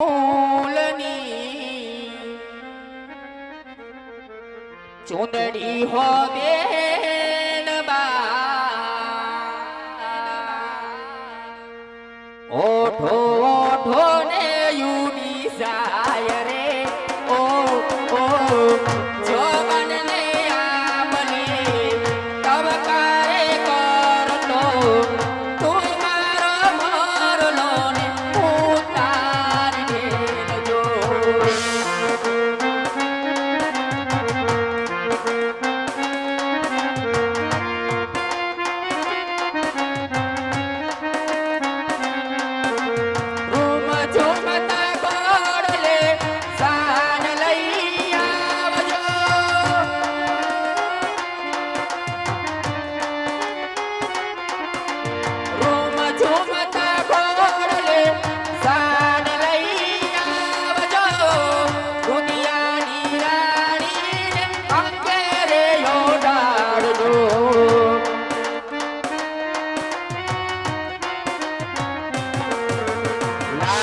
મૂલની ચૂંદડી હો બેન ઓઠો ઓઠો ને યુની જાય રે ઓ ઓ જોગન ને આમલે તવકારે કરતો તું મારો મોરલો ને ઉતારી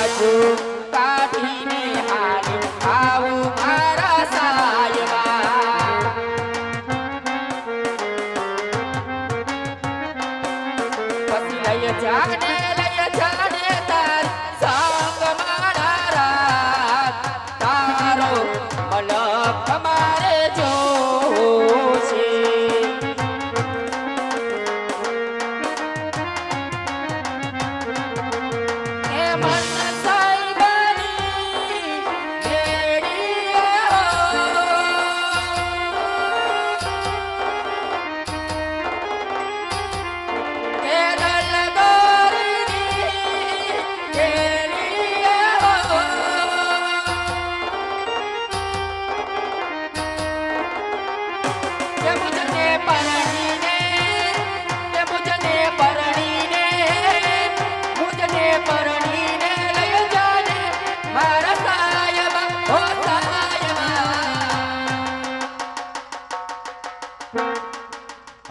દેજો કાઢીને હાલી આવું મારા સાયવા પછી લઈ જાને તાર સંગ મારા રાત તારો મલક મારે જોશે એ મન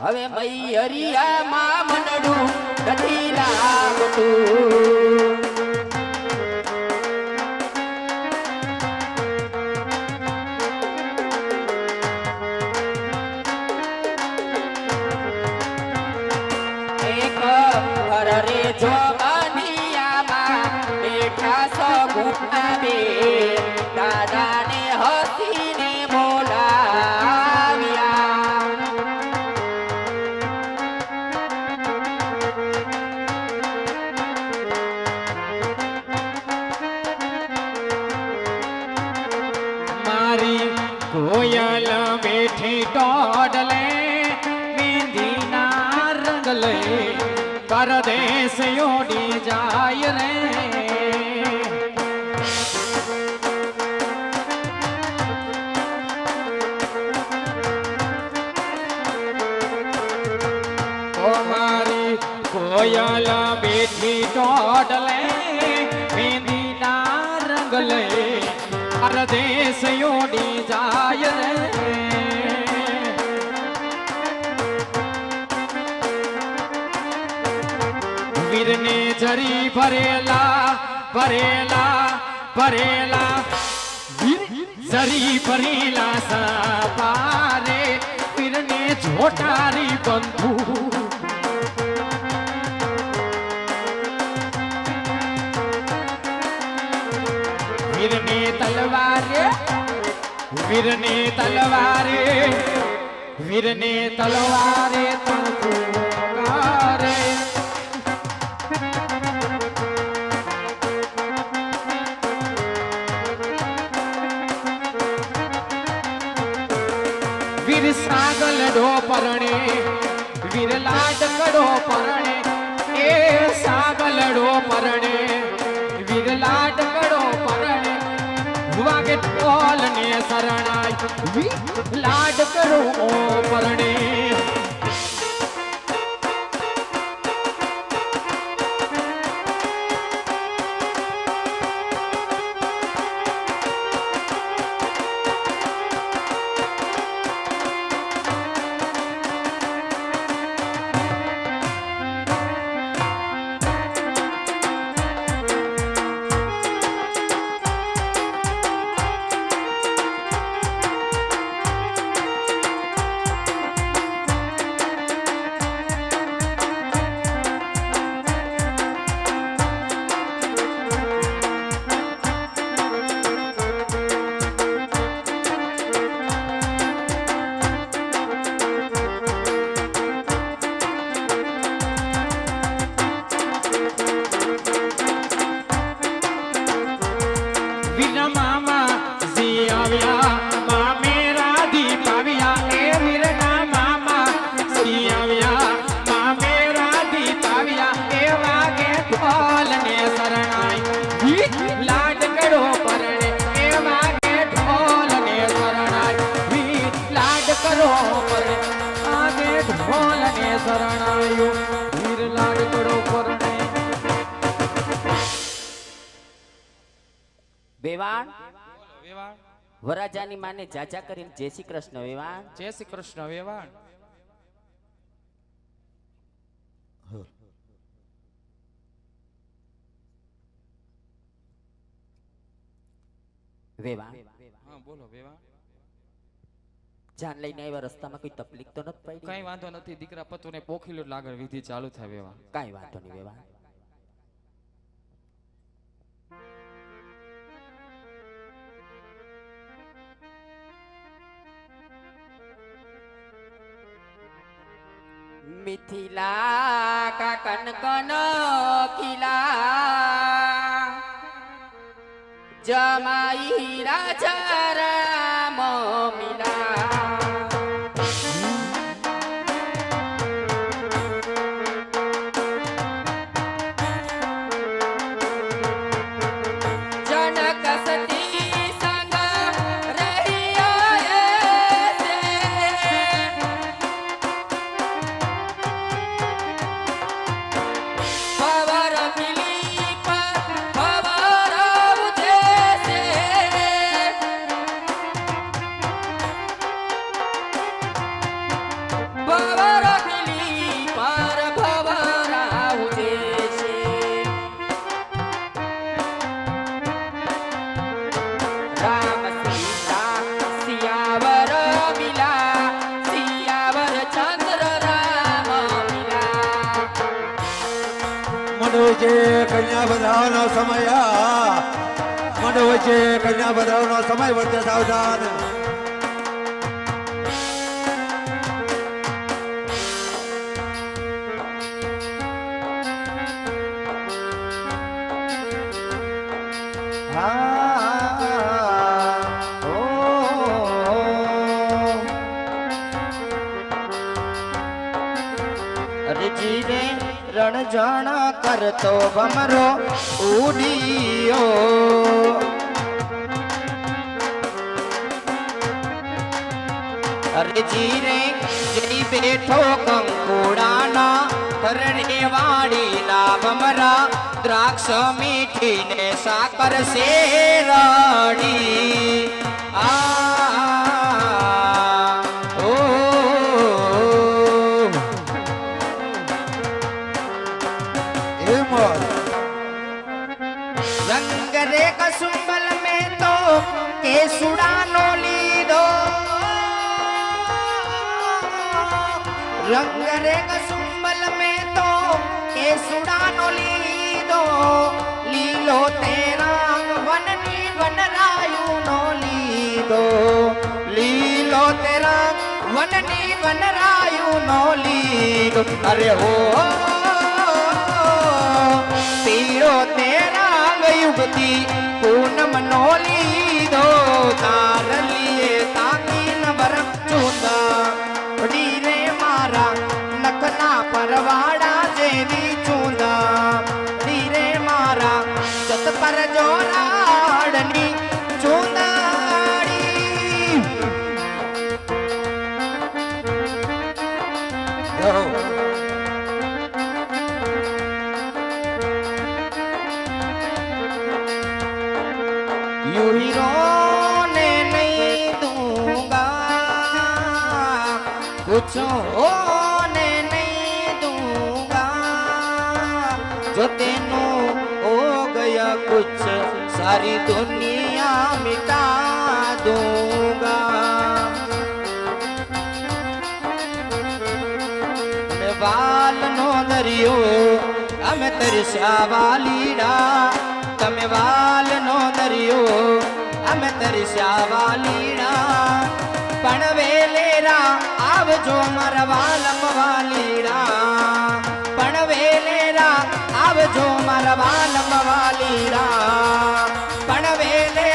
હવે મૈયરિયા માં મનડું નથી લાગતું એક ઘર રે જોગનિયામાં બેઠા સગુણા બે દાદાને હસીને કોयल બેઠી ટોડલે મેંદીના રંગલે પરદેશ ઓડી જાય રે ઓ મારી કોયલ બેઠી ટોડલે મેંદીના રંગલે પરદેશ ઓડી જાય રે વીરને જરી ભરેલા ભરેલા ભરેલા જરી ભરેલા સપારે વીરને જોટારી બંધુ વીરને તલવારે વીરને તલવારે વીરને તલવારે તલવારે વીર સાગલ ડો પરણે વીર લાડ કડો પરણે એ સાગલ ડો પરણે વીર લાડ કડો પરણે વાગે ઢોલ ને શરણાઈ લાડ કરો પરણે વીર મામા જી આવ્યા માં મેરા દીપ આવ્યા એ વીરના મામા જી આવ્યા માં મેરા દીપ આવ્યા એ વાગે ઢોલ ને શરણાઈ લાડ કરો પરણે એ વાગે ઢોલ ને શરણાઈ લાડ કરો પરણે આગે ઢોલ ને શરણાયું વીર લાડ કરો પરણે વેવાણ વરાજાની માને જાજા કરીને જય શ્રી કૃષ્ણ વેવાણ. જય શ્રી કૃષ્ણ વેવાણ. વેવાણ હા બોલો વેવાણ. જાન લઈને આવ્યા રસ્તામાં કોઈ તકલીફ તો નથી પડી? કઈ વાંધો નથી દીકરા પતુને પોખીલો લાગણ વિધિ ચાલુ થાય વેવાણ. કઈ વાંધો નહીં વેવાણ. મિથિલા કા કનકન ખીલા જમાઈ રાજા રામ મિલા જનક સતી સંગ રહિયો એસે ભવર મિલી પર ભવર ઉજેસે ભવર મિલી પર ભવર ઉજેસે રામ સીતા સિયાવર મિલા સિયાવર ચંદ્ર રામ મિલા મંડળ વચ્ચે કન્યા બધાનો સમય મંડળ વચ્ચે કન્યા બધાનો સમય વર્તે સાવધાન. અરજી રે રણજણ કરતો ભમરો ઉડિયો અરજી રે જઈ બેઠો કંકુડાના પરણે વાડીના ભમરા દ્રાક્ષ મીઠીને સાકર શેરડી रंग रे कसुंबल में तो केसुड़ानो लीधो रंग रे कसुंबल में तो केसुड़ानो लीधो लीलो तेरा वननी वनरायु नो लीधो लीलो तेरा वननी वनरायु नो लीधो अरे हो पीड़ो तेरा युगती पूनम नो लीधो तार लिए ताकी न बरफ चूंदा रे मारा नखना परवाड़ा जेवी चूंदा रे मारा जत पर जोराड़नी चूंदाड़ी यूं ही रोने नहीं दूंगा कुछ होने नहीं दूंगा जो तेनू हो गया कुछ सारी दुनिया मिटा दूंगा मैं वाल नो दरियो અમે તરસ્યા વાલીડા તમે વાલ નો દરિયો અમે તરસ્યા વાલીડા પણ વેલેરા આવજો મારા વાલમ વાલીડા પણ વેલેરા આવજો મારા વાલમ વાલીડા પણ વેલે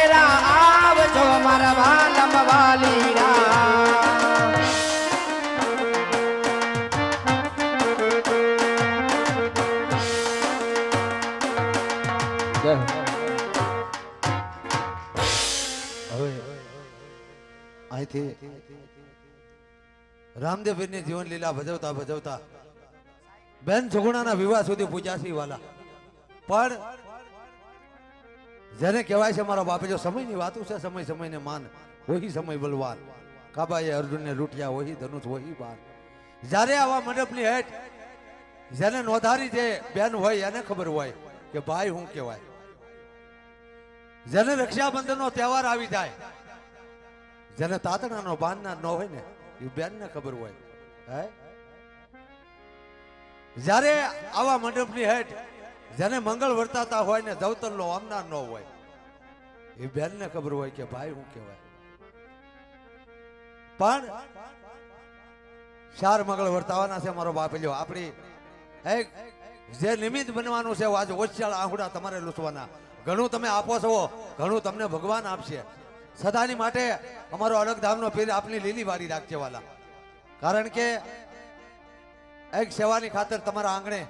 અહીંથી રામદેવની જીવન લીલા ભજવતા ભજવતા બેન સુગુણાના વિવાહ સુધી પૂજ્યા છે વાલા. પણ જેને કહેવાય છે મારો બાપ, જો સમયની વાતું છે, સમય સમયને માન, વહી સમય બલવાન, કાબાએ અર્જુનને લૂંટ્યા, વહી ધનુષ વહી બાણ. જ્યારે આવા મંડપની હેઠ જેને નોંધારી જે બેન હોય એને ખબર હોય કે ભાઈ શું કહેવાય. જેને રક્ષાબંધનનો તહેવાર આવી જાય, જેને તાતણાનો બાંધનાર ન હોય ને એ બેનને ખબર હોય. હે જ્યારે આવા મંડપની હેઠ જેને મંગળ વર્તાતા હોય ને દવતરનો આમનાર ન હોય એ બેનને ખબર હોય કે ભાઈ શું કહેવાય. પણ ચાર મંગળ વર્તાવાના છે મારો બાપ લ્યો. આપણી એક જે નિમિત્ત બનવાનું છે આજે ઓછાળ આહુડા તમારે લૂંટવાના. ઘણું તમે આપો છો, ઘણું તમને ભગવાન આપશે. સદાની માટે અમારો અલગ ધામનો પીર આપની લીલી વારી રાખજે વાલા. કારણ કે એક સેવાની ખાતર તમારા આંગણે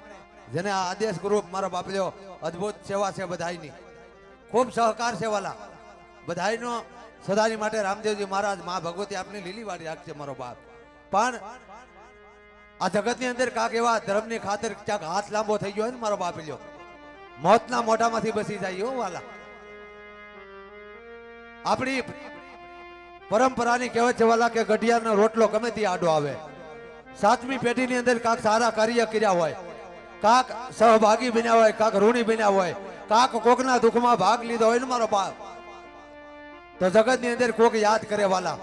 જેને આ આદેશ ગ્રુપ મારા બાપ લ્યો અદ્ભુત સેવા છે બધાયની, ખૂબ સહકાર છે વાલા બધાયનો. સદાની માટે રામદેવજી મહારાજ મા ભગવતી આપની લીલી વારી રાખજે મારો બાપ. પણ આ જગતની અંદર કાક એવા ધર્મની ખાતર ક્યાંક હાથ લાંબો થઈ ગયો હોય ને મારો બાપ લ્યો, મોતના મોઢામાંથી બસી જાય હો વાલા. આપણી પરંપરાની કહેવત છે વાલા કે ગઢિયાનો રોટલો ગમે તે આડો આવે. સાતમી પેઢીની અંદર કાક સારા કાર્ય કર્યા હોય, કાક સહભાગી બન્યા હોય, કાક ઋણી બન્યા હોય, કાક કોકના દુઃખમાં ભાગ લીધો હોય ને મારો બાપ, તો જગતની અંદર કોક યાદ કરે વાલા.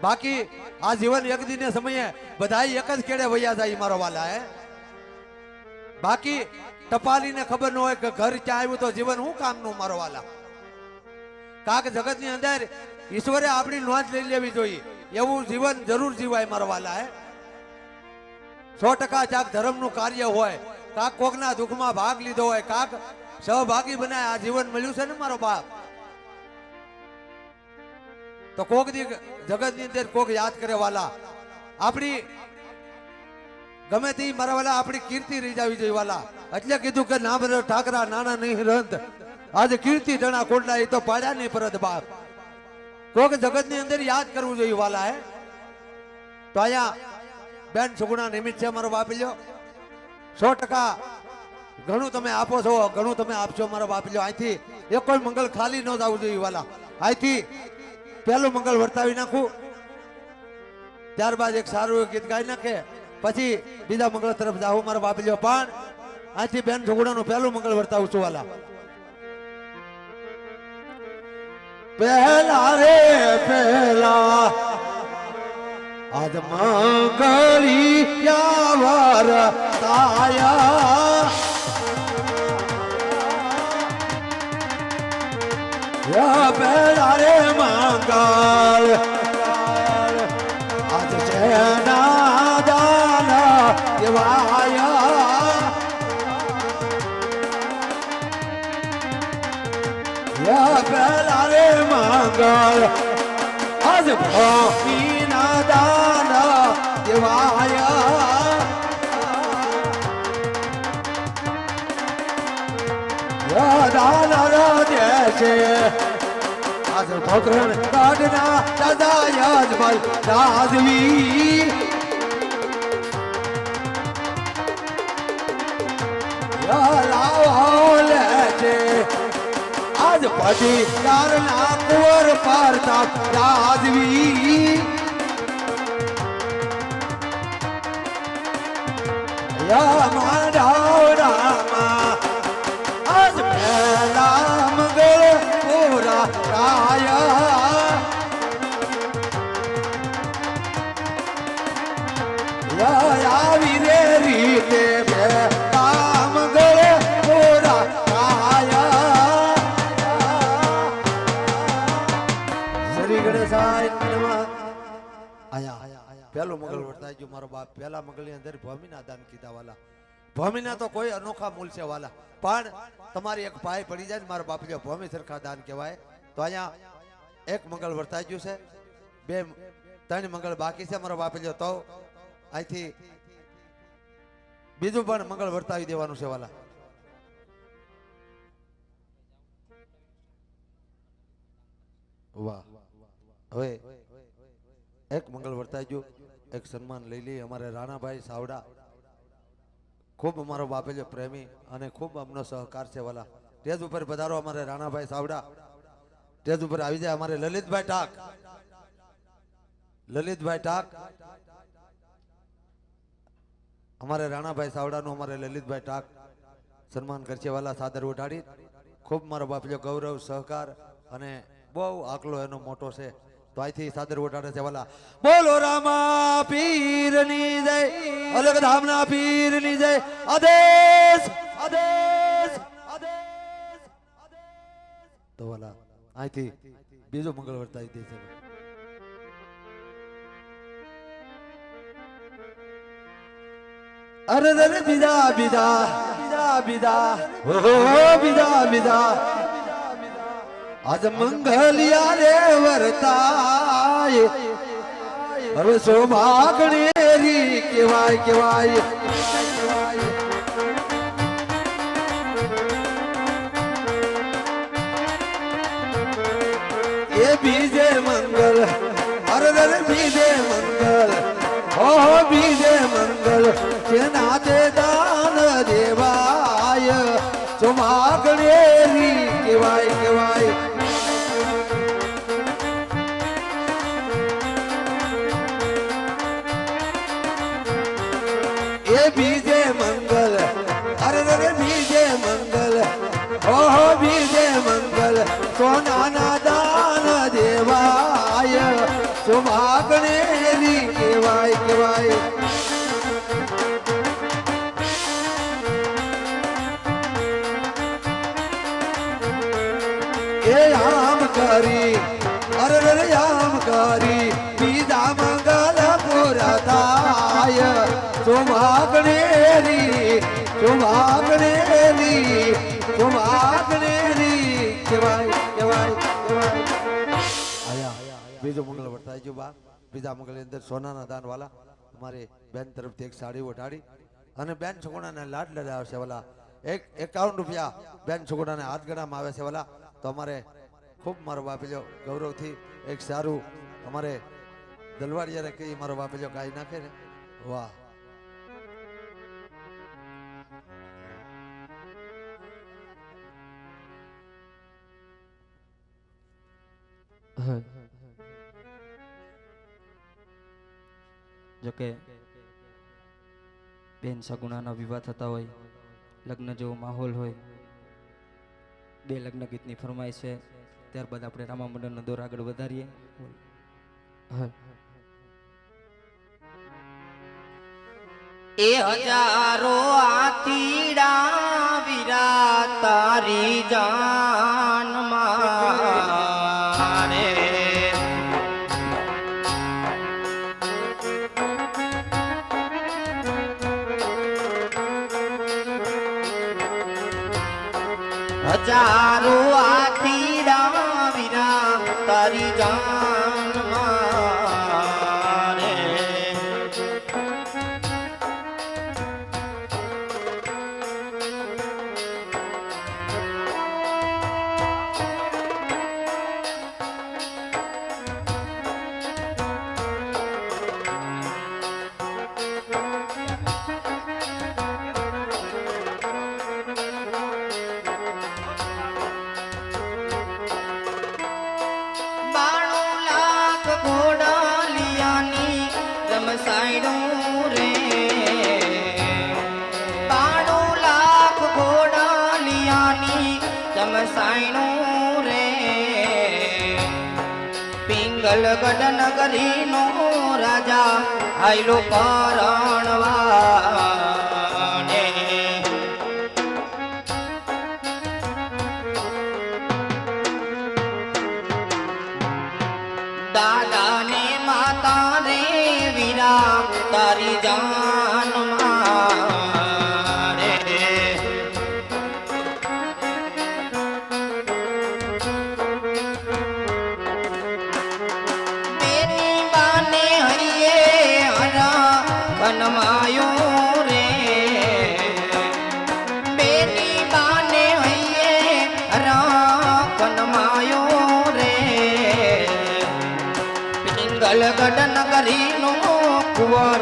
બાકી આ જીવન એક દિને સમયે બધા એક જ કેડે વૈયા જાય મારો વાલા. હે બાકી ટપાલીને ખબર ન હોય કે ઘર ક્યાં આવ્યું તો જીવન શું કામનું મારો વાલા. કાક જગતની અંદર ઈશ્વરે આપણી નોંધ લઈ લેવી જોઈએ, એવું જીવન જરૂર જીવાય મારો વાલા. હે 100% ક્યાંક ધર્મનું કાર્ય હોય, કાક કોકના દુઃખમાં ભાગ લીધો હોય, કાક સહભાગી બનાય આ જીવન મળ્યું છે ને મારો બાપ, તો કોક દી જગતની અંદર કોક યાદ કરે વાલા. આપણી ગમે તે મારા વાલા આપણી કીર્તિ રહી જવી જોઈએ વાલા. એટલે કીધું કે નામ ઠાકરા નાના નહીં રંત, આજે કીર્તિ જણા કોટલા એ તો પાડ્યા નહીં પરત બાપ. કોક જગતની અંદર યાદ કરવું જોઈએ વાલા. હે તો અહીંયા બેન સુગુણા નિમિત્ત છે મારો બાપ લ્યો. 100% ઘણું તમે આપો છો, ઘણું તમે આપશો મારો બાપ લ્યો. અહીંથી એક કોઈ મંગળ ખાલી ન જવું જોઈએ વાલા. અહીંથી પહેલું મંગળ વર્તાવી નાખું, ત્યારબાદ એક સારું ગીત ગાઈ નાખે, પછી બીજા મંગળ તરફ જાઉં મારા બાપ લ્યો. પણ અહીંથી બેન સુગુણાનું પહેલું મંગળ વર્તાવું છું વાલા. પહેલા રે પહેલા આજ મંગળી યાવર તાયા, પહેલા રે મંગળ આજ જેના દાન દેવાયા, પહેલા રે મંગળ આજ ભક્તિના દાન દેવાયા, દાન દે છે આજ ભોકરણ કાઢના દાદા યજમલ રાજવી, લાવો લે છે આજ પછી કારના કુંવર પારતા રાજવી, માંડાવડામાં આજ પહેલા મંગળ પૂરા રાયા, આવી રે રીતે પહેલા મંગળ પૂરા રાયા. શ્રી ગણેશાય નમઃ. આયા પહેલું મંગળ વર્તાઈ ગયું મારો બાપ. પહેલા મંગળની અંદર ભૂમિના દાન કીધા વાલા. ભૂમિના તો કોઈ અનોખા મૂળ છે વાલા. પણ તમારી એક પાય પડી જાય ને મારા બાપ જો ભૂમિ સરખા દાન કહેવાય. તો અહીંયા એક મંગળ વર્તાઈ ગયું છે, 2-3 મંગળ બાકી છે મારો બાપ જો. તો અહીંથી બીજું પણ મંગળ વર્તાવી દેવાનું છે વાલા. વાહ. હવે એક મંગળ વર્તાઈજો, એક સન્માન લઈ લઈએ. અમારે રાણાભાઈ સાવડા ખૂબ અમારો બાપેજો પ્રેમી અને ખૂબ અમનો સહકાર છે વાલા. સ્ટેજ ઉપર પધારો અમારે રાણાભાઈ સાવડા. સ્ટેજ ઉપર આવી જાય અમારે લલિતભાઈ ટાક. લલિતભાઈ ટાક અમારે રાણાભાઈ સાવડાનું અમારે લલિતભાઈ ટાક સન્માન કરશે વાલા. સાદર ઉઠાડી ખૂબ મારો બાપજો ગૌરવ સહકાર અને બહુ આકલો એનો મોટો છે. તો અહીંથી સાદર ઉઠાડે છે વાલા. બોલો રામા પીરની જય, અલગ ધામના પીરની જય. આદેશ આદેશ આદેશ. તો વાલા અહીંથી બીજો મંગળ વર્તાઈ દે છે. અરે રે બીજા બીજા બીજા બીજા હો બીજા બીજા આજ મંગલિયા રે વર્તાય. હવે સૌભાગણેરી કેવાય કેવાય. એ બીજે મંગલ, અરે રે બીજે મંગલ, ઓહો બીજે મંગલ તેના તે દાન દેવાય. સૌભાગણેરી કેવાય કેવાય. એ બીજે મંગલ, અરે રે બીજે મંગલ, ઓહો બીજે મંગલ સોનાના દાન દેવાય. સૌભાગણેરી કેવાય કેવાય. એ આમ કરી, અરે રે આમ કરી બીજા મંગલ પૂરા થાય. સૌભાગણેરી સૌભાગણેરી સૌભાગણેરી કેવાય કેવાય કેવાય. આયા બીજો મંગળ વર્તાઈ ગયો બા. બીજા મંગળની અંદર સોનાના દાન વાલા અમારે બેન તરફથી એક સાડી ઓઢાડી અને બેન છોકરાને લાડ લડાવશે વાલા. 51 રૂપિયા બેન છોકરાને હાથ ગણામાં આવે છે વાલા. તો અમારે ખૂબ મારો બાપેજો ગૌરવથી એક સારું અમારે દલવાડિયાને કહી મારો બાપેજો ગાઈ નાખે ને. વાહ જોકે બેન સગુણાના વિવાહ થતા હોય, લગ્ન જેવો માહોલ હોય, બે લગ્ન ગીતની ફરમાઈશ છે. ત્યારબાદ આપણે રામા મંડળનો દોર આગળ વધારીએ. એ હજારો આતીડા વીરા તારી જાન મારે. હજારો આતીડા વીરા તારી જાન મારે. પિંગલગઢ નગરી નો રાજા આયલો પરણવાને. દાદા ને માતા રે વીરા તારી જાન મારે. બેની બાને હૈયે હરા બનમાયો રે. બેની બાને હૈયે હરા બનમાયો રે. પિંગલ ગલગડ નગરીનો કુંવર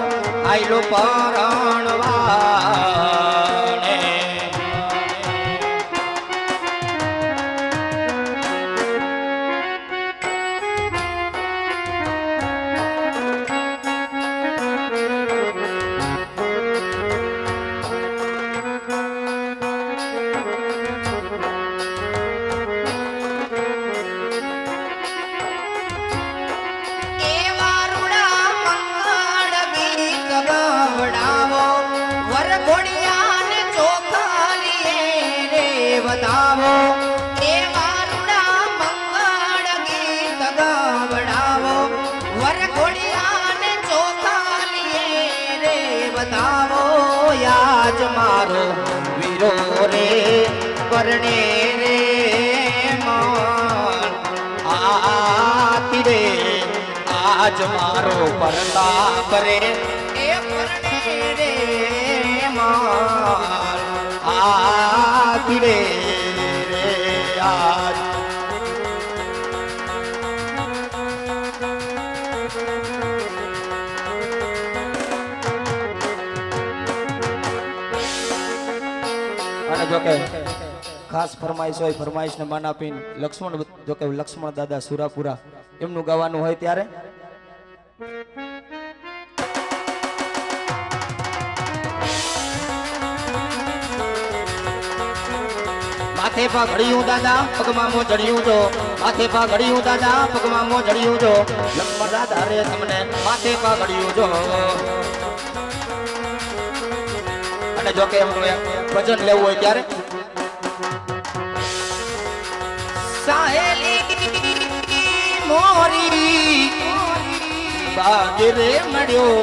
આયલો પરણવાને. બતાવો એ વારુડા મંગળ ગીત ગવડાવો વરઘોડિયાને ચોખાલીએ રે બતાવો. યાજ મારો વીરો રે પરણે રે મન આતી રે આજ મારો પરતાપ રે એ પરણે રે મન આતી રે આજ. અને જો કે ખાસ ફરમાઈશ હોય, ફરમાઈશને માન આપીને લક્ષ્મણ, જો કે લક્ષ્મણ દાદા સુરાપુરા એમનું ગાવાનું હોય ત્યારે માથે પાઘડિયું દાદા પગમાં મોજડિયું જો, માથે પાઘડિયું દાદા પગમાં મોજડિયું જો, લક્ષ્મણ દાદા રે તમને માથે પાઘડિયું જો. અને જો કે એમનું એક ભજન લેવું હોય ત્યારે સાહેલી મોરી બાગરે મળ્યો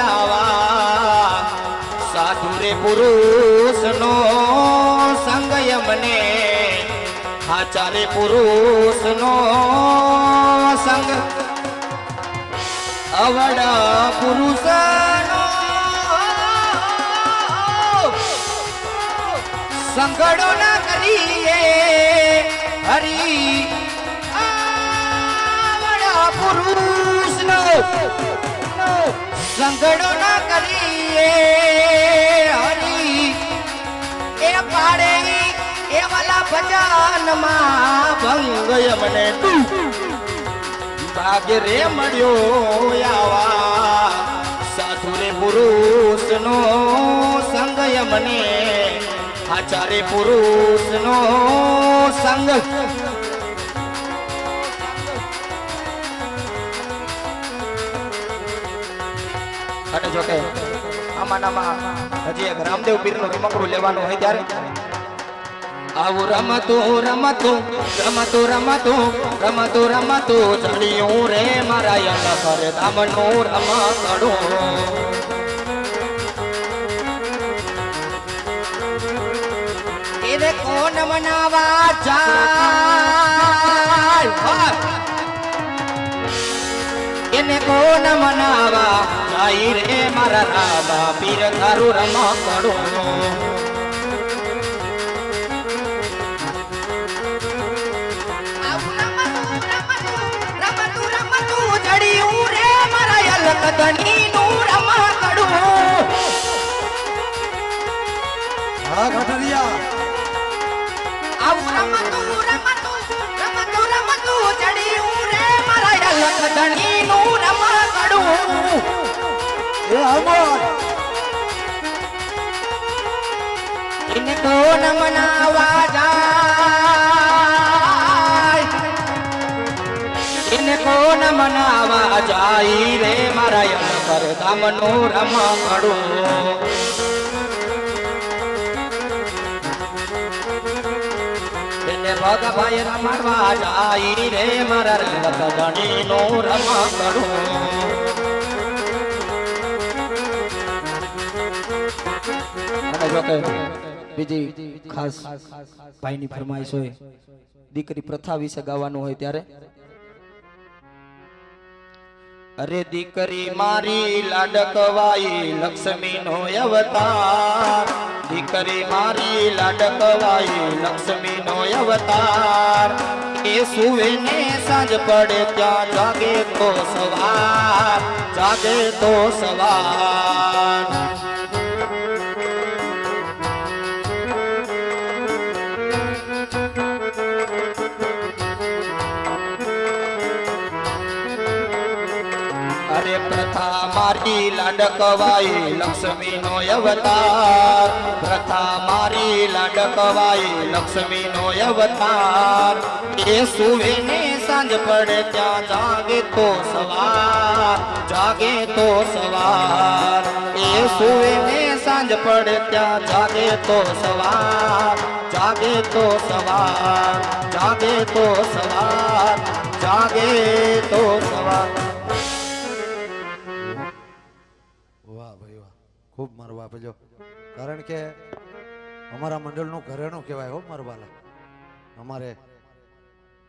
આવા સાધુ રે પુરુષ નો સંગ મને આચારે પુરુષ નો સંગ અવડા પુરુષ નો સંગડો ના કરીએ હરી આવડા પુરુષ નો સંગડો ના કરીએ હરી એ પાડે એ વાલા ભજન માં ભંગ મને ભાગ્ય રે મળ્યો આવા સાધુ રે પુરુષ નો સંગ મને આચારે પુરુષ નો સંગ. અને જો કે આમાંનામાં હજી એક રામદેવ પીરનું રમકડું લેવાનું હોય ત્યારે આવું રમતું રમતું રમતું રમતું રમતું રમતું ચડ્યું રે મારા યન કરે દામનું રમકડું. એને કોણ મનાવા જાય, એને કોણ મનાવા જાય રે મારા રામા પીર તારું રમકડું. હા ઘટરિયા આવું રમતું રમતું રમતું રમતું ચડ્યું રે મારા લખધણી નું રમકડું. એ અમર એને કોણ મનાવા જાય, એને કોણ મનાવા જાય રે મારા યંકર ધામનું રમકડું. એને ભગભાઈ રમવા જાય રે મારા લખધણી નું રમકડું. અને જો કે બીજી ખાસ ભાઈની ફરમાઈશ હોય, દીકરી પ્રથા વિશે ગાવાનું હોય ત્યારે અરે દીકરી મારી લાડકવાઈ લક્ષ્મી નો અવતાર, દીકરી મારી લાડકવાઈ લક્ષ્મી નો અવતાર. એ સુવે ને સાંજ પડે ત્યાં જાગે તો સવાર, જાગે તો સવાર. અરે પ્રથા મારી લાડકવાઈ લક્ષ્મી નો અવતાર, પ્રથા મારી લાડકવાઈ લક્ષ્મી નો અવતાર. એ સુવે ને સાંજ પડે ત્યાં જાગે તો સવાર, જાગે તો સવાર. એ સુવે ને સાંજ પડે ત્યાં જાગે તો સવાર, જાગે તો સવાર, જાગે તો સવાર, જાગે તો સવાર. વાહ ભાઈ વાહ, ખૂબ મારો બાપ જો. કારણ કે અમારા મંડળનું ઘરેણું કહેવાય હો મારા વાલા. અમારે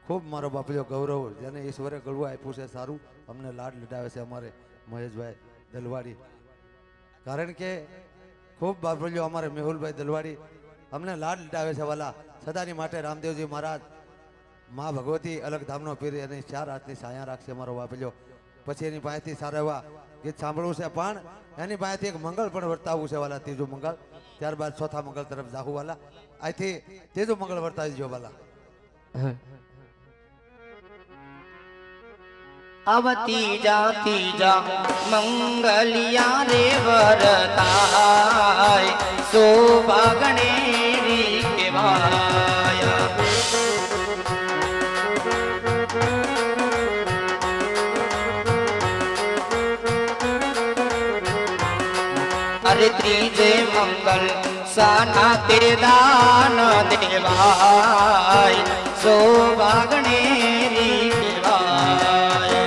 ખૂબ મારો બાપ જો ગૌરવ, જેને ઈશ્વરે ગળવું આપ્યું છે સારું, અમને લાડ લડાવે છે અમારે મહેશભાઈ દલવાડી. કારણ કે ખૂબ બાપલ્યો અમારે મેહુલભાઈ દલવાડી અમને લાડ લડાવે છે વાલા. સદાની માટે રામદેવજી મહારાજ, મા ભગવતી અલગ ધામનો પીર એની 4 હાથની સાયા રાખશે મારો બાપલ્યો. પછી એની પાસેથી સારા એવા ગીત સાંભળવું છે, પણ એની પાસેથી એક મંગળ પણ વર્તાવવું છે વાલા, ત્રીજું મંગળ. ત્યારબાદ ચોથા મંગળ તરફ જાહું વાલા. અહીંથી ત્રીજું મંગળ વર્તાવી દો વાલા. આવતી જાતી જા મંગલિયા રે વરતાય, સોભાગણેરી કેવાય. અરે ત્રીજે મંગલ સાના તે દાન દેવાય, સોભાગણેરી કેવાય.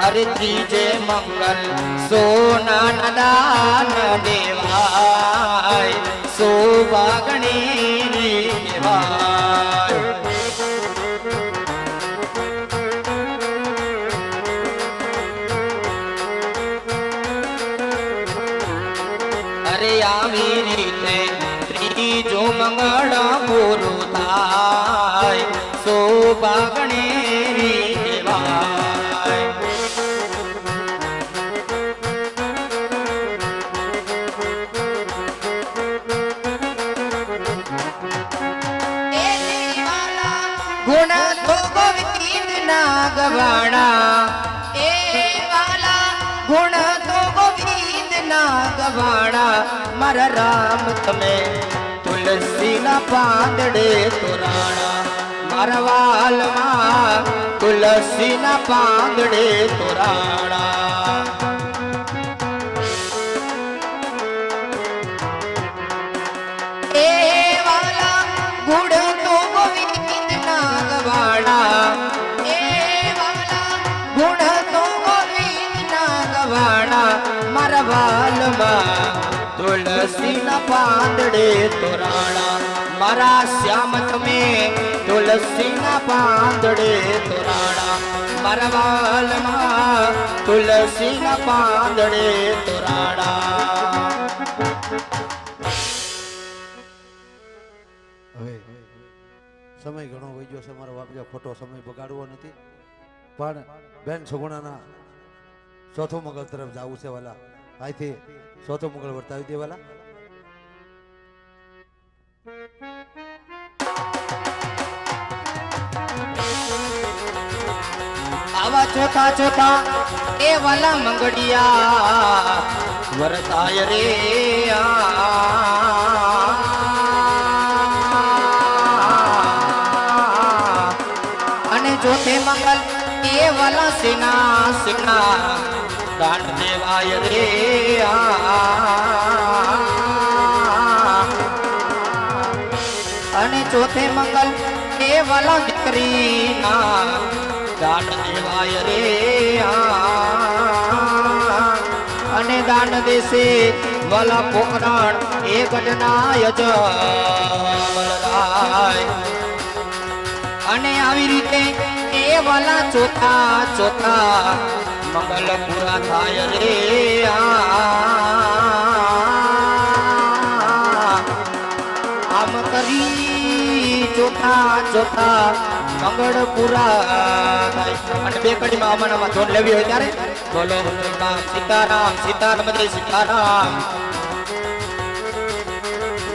અરે ત્રીજે મંગલ સોના દાન દેવાય, સોભાગણેરી કેવાય. અરે આવી રીતે ત્રીજો મંગળ પૂરું થાય, સોભાગણેરી કેવાય. ગુણ તો ગોવિંદ ના ગવાણા, એ વાલા ગુણ તો ગોવિંદ ના ગવાણા. મારા રામ તમે તુલસી ના પાંદડે તોરાણા, મારા વાલમાં તુલસી ના પાંદડે તોરાણા. એ વાલા ગુણ તો ગોવિંદ ના ગવાણા, એ વાલા ગુણ તો ગોવિંદ ના ગવાણા. મારા વાલમાં તુલસી ના પાંદડે તોરાણા, મારા શ્યામ તમે તુલસી ના પાંદડે તોરાણા. મારા વાલમાં તુલસી ના પાંદડે તોરાણા. હવે સમય ઘણો વહી ગયો છે મારો બાપ, ખોટો સમય બગાડવો નથી. પણ બેન સુગુણાના ચોથું મંગળ તરફ જવું છે વાલા. અહીંથી ચોથું મંગળ વર્તાવી દે વાલા. આવા ચોથા ચોથા એ વાલા મંગડિયા વરતાય રે. અને ચોથે મંગલ એ વાલા સિના સિના દાન દેવાય રે. અને ચોથે મંગલ એ વાલા દીકરીના દાન દેવાય રે. અને દાન દેશે વાલા પોકરણ એ ઘટનાય જમલરાય. અને આવી રીતે એ વાલા ચોથા ચોથા મંગલ પૂરા થાય રે આમ કરી ચોથા ચોથા મંગળ પૂરા થાય અને બે કડીમાં અમારામાં ધોન લેવી હોય ત્યારે બોલો સીતારામ સીતારામ જય સીતારામ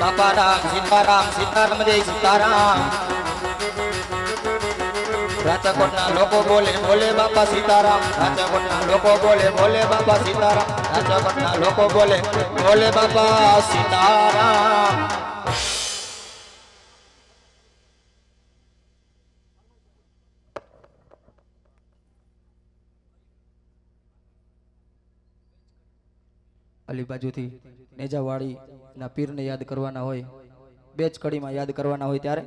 બાપા રામ સીતારામ સીતારામ જય સીતારામ રાજકોટના લોકો બોલે બોલે બાપા સીતારામ રાજકોટના લોકો બોલે બોલે બાપા સીતારામ રાજકોટના લોકો બોલે બોલે બાપા સીતારામ અલી બાજુથી નેજાવાડી ના પીરને યાદ કરવાના હોય બે જ કડીમાં યાદ કરવાના હોય ત્યારે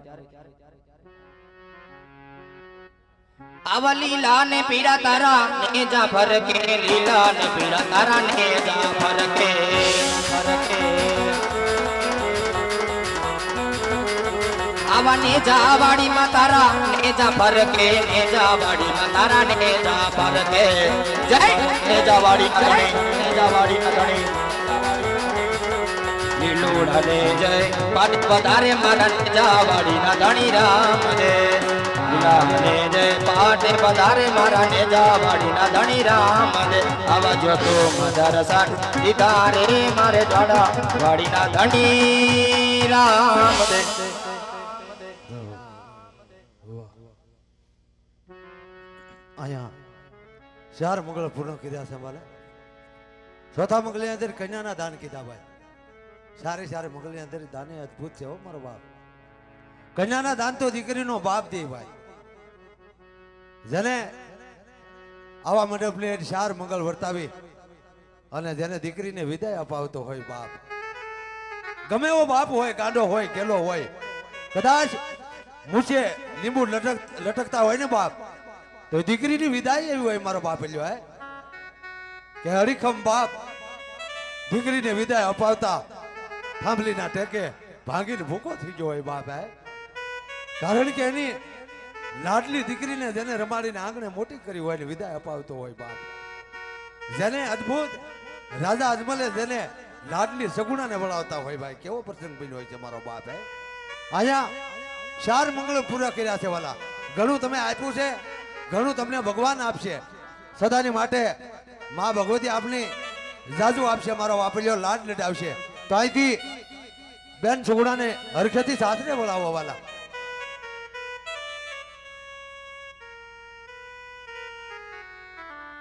આવા લીલા ને પીડા તારા ને જા ફરકે લીલા ને પીડા તારા ને જા ફરકે ફરકે આવા ને જા વાડી માં તારા ને જા ફરકે ને જા વાડી માં તારા ને જા ફરકે જય ને જા વાડી માં ધણી ને જા વાડી માં ધણી લીલુડા ને જય પાટ વધારે મારા ને જા વાડી ના ધણી રામ દે ને જય પાટે પધારે મારા નેજા વાડીના ધણી રામ દે આવા જો તો મધર સાટ દીધા રે મારે દાડા વાડીના ધણી રામ દે અહીંયા 4 મંગળ પૂર્ણ કર્યા છે મારે ચોથા મંગળની અંદર કન્યાના દાન કીધા ભાઈ સારે મંગળની અંદર દાને અદ્ભુત છે હો મારો બાપ કન્યાના દાન તો દીકરીનો બાપ દે ભાઈ જેને આવા મંડપની 4 મંગળ વર્તાવી અને જેને દીકરીને વિદાય અપાવતો હોય બાપ ગમે એવો બાપ હોય ગાંડો હોય કેલો હોય કદાચ મૂછે લીંબુ લટકતા હોય ને બાપ તો દીકરીની વિદાય એવી હોય મારો બાપ લ્યો હે કે હરીખમ બાપ દીકરીને વિદાય અપાવતા થાંભલીના ટેકે ભાંગીને ભૂકો થઈ ગયો હોય બાપ હે કારણ કે એની લાડલી દીકરીને જેને રમાડીને આંગણે મોટી કરી હોય ને વિદાય અપાવતો હોય બાપ જેને અદ્ભુત રાજા અજમલે જેને લાડલી સગુણાને વળાવતા હોય ભાઈ કેવો પ્રસંગ બન્યો હોય છે મારો બાપ હે અહીંયા 4 મંગળ પૂરા કર્યા છે વાલા ઘણું તમે આપ્યું છે ઘણું તમને ભગવાન આપશે સદાની માટે માં ભગવતી આપની જાજુ આપશે મારો વાપર્યો લાડ લડાવશે તો અહીંથી બેન છોકરાને હરખેથી સાસરે વળાવો વાલા